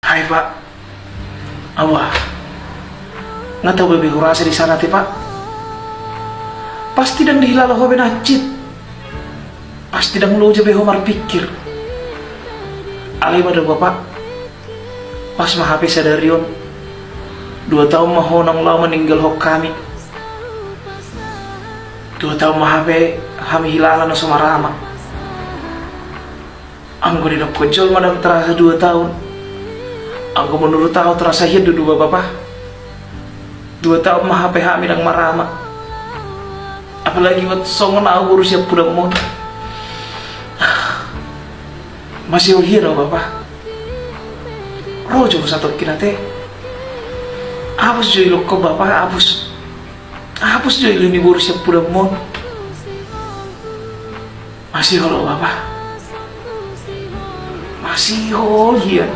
Hai Pak, awah, nggak tahu bebe kurasa di sana Pak. Pasti dang dihilala hobe nacit. Pasti dang lo jabe homar pikir. Alai pada bapak, pas mah HP sadarion, 2 tahun mah honang lau meninggal hok kami. 2 tahun mah HP kami hilala no sumarama. Anggo di dok kojol madam terasa 2 tahun. Anggo menurut tahu terasa hidup dua bapak. 2 tahun mah HP kami dang marama. Apalagi wat songon aku urus ya pudang mon. Masih ulhira bapak. Rojo satu kira teh. Apus joy lo ko bapak apus. Apus joy lo ni urus ya pudang mon. Masih kalau bapak. Masih iya.